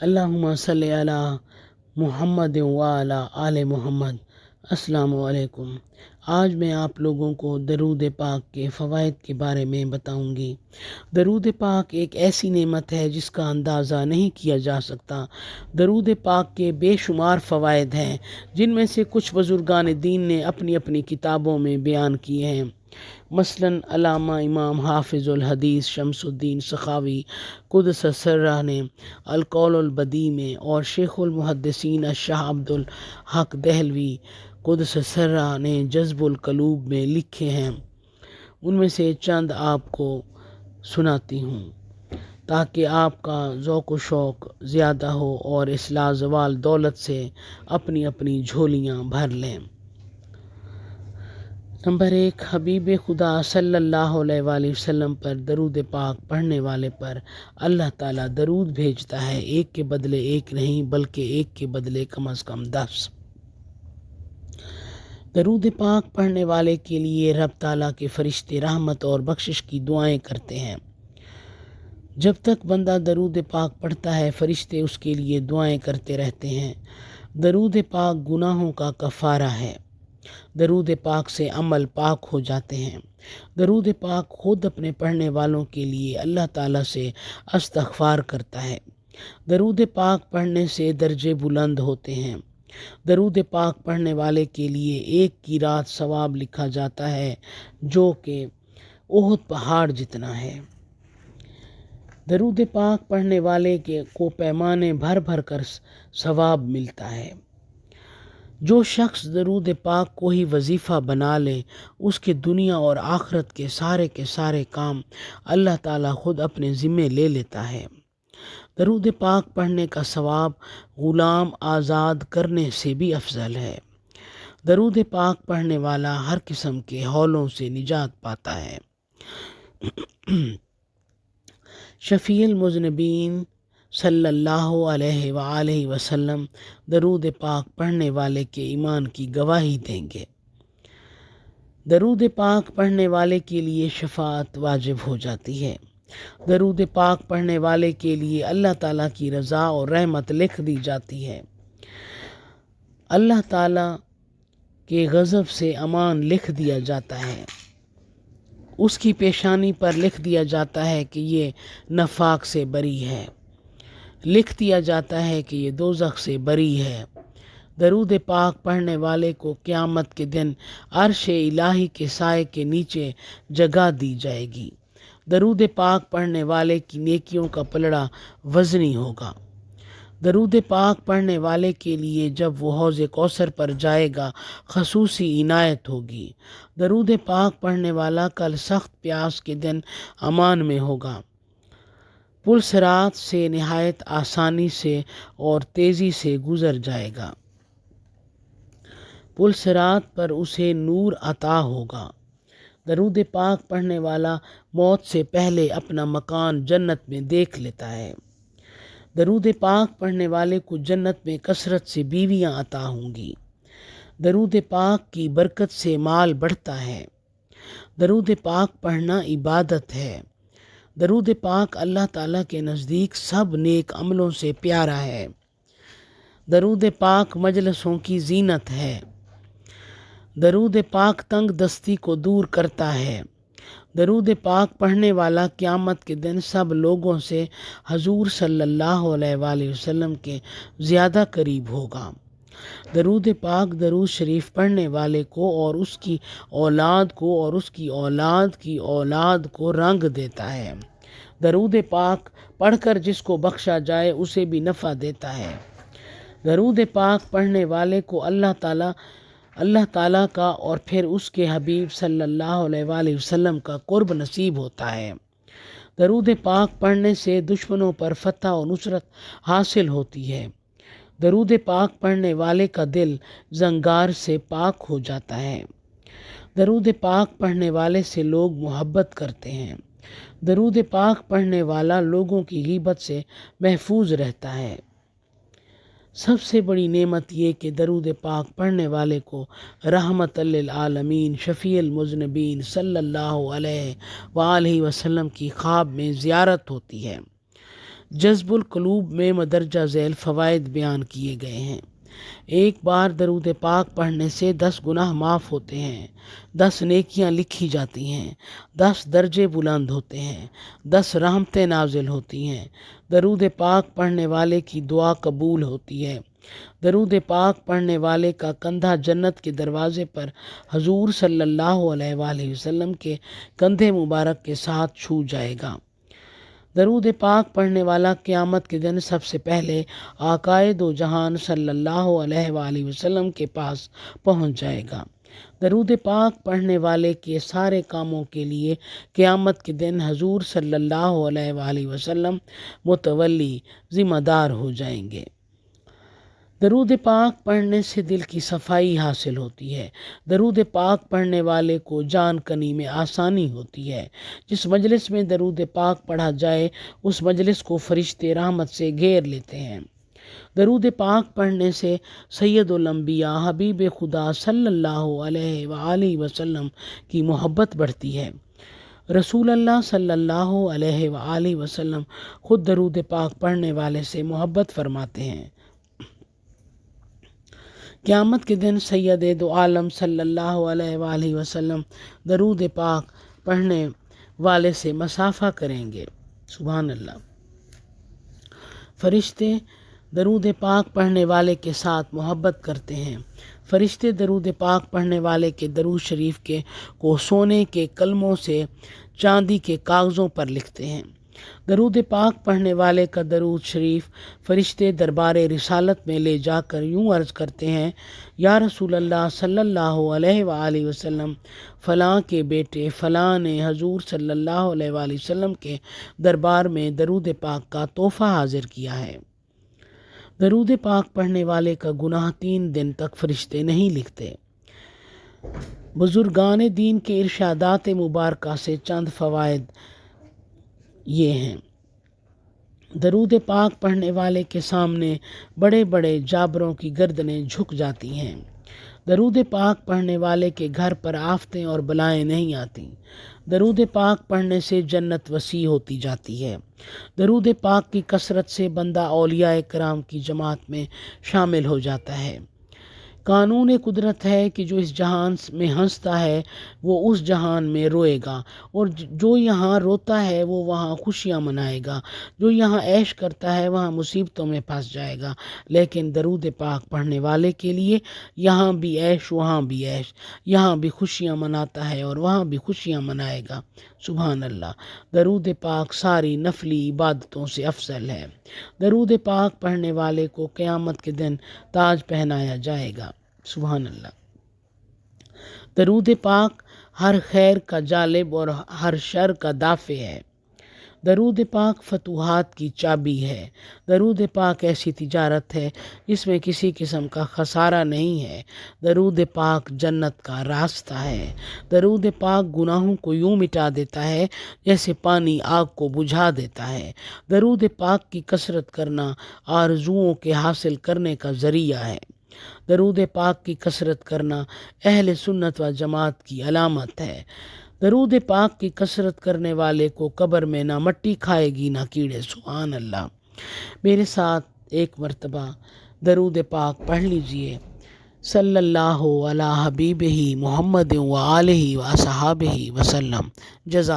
اللہم صلی علی محمد وعلی آل محمد۔ السلام علیکم۔ آج میں آپ لوگوں کو درود پاک کے فوائد کے بارے میں بتاؤں گی۔ درود پاک ایک ایسی نعمت ہے جس کا اندازہ نہیں کیا جا سکتا۔ درود پاک کے بے شمار فوائد ہیں جن میں سے کچھ بزرگان دین نے اپنی اپنی کتابوں میں بیان کیے ہیں۔ مثلاً علامہ امام حافظ الحدیث شمس الدین سخاوی قدس سرہ نے القول البدیع میں اور شیخ المحدثین الشاہ عبد الحق دہلوی قدس سرہ نے جذب القلوب میں لکھے ہیں۔ ان میں سے چند آپ کو سناتی ہوں تاکہ آپ کا ذوق و شوق زیادہ ہو اور اس لازوال دولت سے اپنی اپنی جھولیاں بھر لیں۔ نمبر 1، حبیب خدا صلی اللہ علیہ وآلہ وسلم پر درود پاک پڑھنے والے پر اللہ تعالیٰ درود بھیجتا ہے، ایک کے بدلے ایک نہیں بلکہ ایک کے بدلے کم از کم 10۔ درود پاک پڑھنے والے کے لیے رب تعالیٰ کے فرشتے رحمت اور بخشش کی دعائیں کرتے ہیں۔ جب تک بندہ درود پاک پڑھتا ہے فرشتے اس کے لیے دعائیں کرتے رہتے ہیں۔ درود پاک گناہوں کا کفارہ ہے۔ درود پاک سے عمل پاک ہو جاتے ہیں۔ درود پاک خود اپنے پڑھنے والوں کے لیے اللہ تعالیٰ سے استغفار کرتا ہے۔ درود پاک پڑھنے سے درجے بلند ہوتے ہیں۔ درود پاک پڑھنے والے کے لیے ایک کی رات ثواب لکھا جاتا ہے جو کہ احد پہاڑ جتنا ہے۔ درود پاک پڑھنے والے کو پیمانے بھر بھر کر ثواب ملتا ہے۔ جو شخص درود پاک کو ہی وظیفہ بنا لے اس کے دنیا اور آخرت کے سارے کام اللہ تعالیٰ خود اپنے ذمے لے لیتا ہے۔ درود پاک پڑھنے کا ثواب غلام آزاد کرنے سے بھی افضل ہے۔ درود پاک پڑھنے والا ہر قسم کے ہولوں سے نجات پاتا ہے۔ شفیع المذنبین صلی اللہ علیہ وآلہ وسلم درود پاک پڑھنے والے کے ایمان کی گواہی دیں گے۔ درود پاک پڑھنے والے کے لیے شفاعت واجب ہو جاتی ہے۔ درود پاک پڑھنے والے کے لیے اللہ تعالیٰ کی رضا اور رحمت لکھ دی جاتی ہے۔ اللہ تعالیٰ کے غضب سے امان لکھ دیا جاتا ہے۔ اس کی پیشانی پر لکھ دیا جاتا ہے کہ یہ نفاق سے بری ہے۔ لکھ دیا جاتا ہے کہ یہ دوزخ سے بری ہے۔ درود پاک پڑھنے والے کو قیامت کے دن عرش الہی کے سائے کے نیچے جگہ دی جائے گی۔ درود پاک پڑھنے والے کی نیکیوں کا پلڑا وزنی ہوگا۔ درود پاک پڑھنے والے کے لیے جب وہ حوض کوثر پر جائے گا خصوصی عنایت ہوگی۔ درود پاک پڑھنے والا کل سخت پیاس کے دن امان میں ہوگا۔ پل صراط سے نہایت آسانی سے اور تیزی سے گزر جائے گا۔ پل صراط پر اسے نور عطا ہوگا۔ درود پاک پڑھنے والا موت سے پہلے اپنا مکان جنت میں دیکھ لیتا ہے۔ درود پاک پڑھنے والے کو جنت میں کثرت سے بیویاں عطا ہوں گی۔ درود پاک کی برکت سے مال بڑھتا ہے۔ درود پاک پڑھنا عبادت ہے۔ درود پاک اللہ تعالیٰ کے نزدیک سب نیک عملوں سے پیارا ہے۔ درود پاک مجلسوں کی زینت ہے۔ درود پاک تنگ دستی کو دور کرتا ہے۔ درود پاک پڑھنے والا قیامت کے دن سب لوگوں سے حضور صلی اللہ علیہ وآلہ وسلم کے زیادہ قریب ہوگا۔ درود پاک درود شریف پڑھنے والے کو اور اس کی اولاد کو اور اس کی اولاد کی اولاد کو رنگ دیتا ہے۔ درود پاک پڑھ کر جس کو بخشا جائے اسے بھی نفع دیتا ہے۔ درود پاک پڑھنے والے کو اللہ تعالیٰ کا اور پھر اس کے حبیب صلی اللہ علیہ وآلہ وسلم کا قرب نصیب ہوتا ہے۔ درود پاک پڑھنے سے دشمنوں پر فتح و نصرت حاصل ہوتی ہے۔ درود پاک پڑھنے والے کا دل زنگار سے پاک ہو جاتا ہے۔ درود پاک پڑھنے والے سے لوگ محبت کرتے ہیں۔ درود پاک پڑھنے والا لوگوں کی غیبت سے محفوظ رہتا ہے۔ سب سے بڑی نعمت یہ کہ درود پاک پڑھنے والے کو رحمت للعالمین شفیع المذنبین صلی اللہ علیہ وآلہ وسلم کی خواب میں زیارت ہوتی ہے۔ جذب القلوب میں مدرجہ ذیل فوائد بیان کیے گئے ہیں۔ ایک بار درود پاک پڑھنے سے 10 گناہ معاف ہوتے ہیں، 10 نیکیاں لکھی جاتی ہیں، 10 درجے بلند ہوتے ہیں، 10 رحمتیں نازل ہوتی ہیں، درود پاک پڑھنے والے کی دعا قبول ہوتی ہے، درود پاک پڑھنے والے کا کندھا جنت کے دروازے پر حضور صلی اللہ علیہ وآلہ وسلم کے کندھے مبارک کے ساتھ چھو جائے گا۔ درود پاک پڑھنے والا قیامت کے دن سب سے پہلے آقائے دو جہان صلی اللہ علیہ وآلہ وسلم کے پاس پہنچ جائے گا۔ درود پاک پڑھنے والے کے سارے کاموں کے لیے قیامت کے دن حضور صلی اللہ علیہ وآلہ وسلم متولی ذمہ دار ہو جائیں گے۔ درود پاک پڑھنے سے دل کی صفائی حاصل ہوتی ہے۔ درود پاک پڑھنے والے کو جان کنی میں آسانی ہوتی ہے۔ جس مجلس میں درود پاک پڑھا جائے اس مجلس کو فرشتے رحمت سے گھیر لیتے ہیں۔ درود پاک پڑھنے سے سید الانبیاء حبیب خدا صلی اللہ علیہ وآلہ وسلم کی محبت بڑھتی ہے۔ رسول اللہ صلی اللہ علیہ وآلہ وسلم خود درود پاک پڑھنے والے سے محبت فرماتے ہیں۔ قیامت کے دن سید دو عالم صلی اللہ علیہ وآلہ وسلم درود پاک پڑھنے والے سے مصافحہ کریں گے۔ سبحان اللہ۔ فرشتے درود پاک پڑھنے والے کے ساتھ محبت کرتے ہیں۔ فرشتے درود پاک پڑھنے والے کے درود شریف کو سونے کے قلموں سے چاندی کے کاغذوں پر لکھتے ہیں۔ درود پاک پڑھنے والے کا درود شریف فرشتے دربار رسالت میں لے جا کر یوں عرض کرتے ہیں، یا رسول اللہ صلی اللہ علیہ وآلہ وسلم، فلاں کے بیٹے فلاں نے حضور صلی اللہ علیہ وآلہ وسلم کے دربار میں درود پاک کا تحفہ حاضر کیا ہے۔ درود پاک پڑھنے والے کا گناہ 3 دن تک فرشتے نہیں لکھتے۔ بزرگان دین کے ارشادات مبارکہ سے چند فوائد یہ ہیں۔ درود پاک پڑھنے والے کے سامنے بڑے بڑے جابروں کی گردنیں جھک جاتی ہیں۔ درود پاک پڑھنے والے کے گھر پر آفتیں اور بلائیں نہیں آتی۔ درود پاک پڑھنے سے جنت وسیع ہوتی جاتی ہے۔ درود پاک کی کثرت سے بندہ اولیاء کرام کی جماعت میں شامل ہو جاتا ہے۔ قانون قدرت ہے کہ جو اس جہان میں ہنستا ہے وہ اس جہان میں روئے گا، اور جو یہاں روتا ہے وہ وہاں خوشیاں منائے گا، جو یہاں عیش کرتا ہے وہاں مصیبتوں میں پھنس جائے گا۔ لیکن درود پاک پڑھنے والے کے لیے یہاں بھی عیش وہاں بھی عیش، یہاں بھی خوشیاں مناتا ہے اور وہاں بھی خوشیاں منائے گا۔ سبحان اللہ۔ درود پاک ساری نفلی عبادتوں سے افضل ہے۔ درود پاک پڑھنے والے کو قیامت کے دن تاج پہنایا جائے گا۔ سبحان اللہ۔ درود پاک ہر خیر کا جالب اور ہر شر کا دافع ہے۔ درود پاک فتوحات کی چابی ہے۔ درود پاک ایسی تجارت ہے جس میں کسی قسم کا خسارہ نہیں ہے۔ درود پاک جنت کا راستہ ہے۔ درود پاک گناہوں کو یوں مٹا دیتا ہے جیسے پانی آگ کو بجھا دیتا ہے۔ درود پاک کی کثرت کرنا آرزوؤں کے حاصل کرنے کا ذریعہ ہے۔ درود پاک کی کثرت کرنا اہل سنت و جماعت کی علامت ہے۔ درود پاک کی کثرت کرنے والے کو قبر میں نہ مٹی کھائے گی نہ کیڑے۔ سبحان اللہ۔ میرے ساتھ ایک مرتبہ درود پاک پڑھ لیجئے۔ صلی اللہ علی حبیبہ محمد و آلہ و اصحابہ وسلم۔ جزاک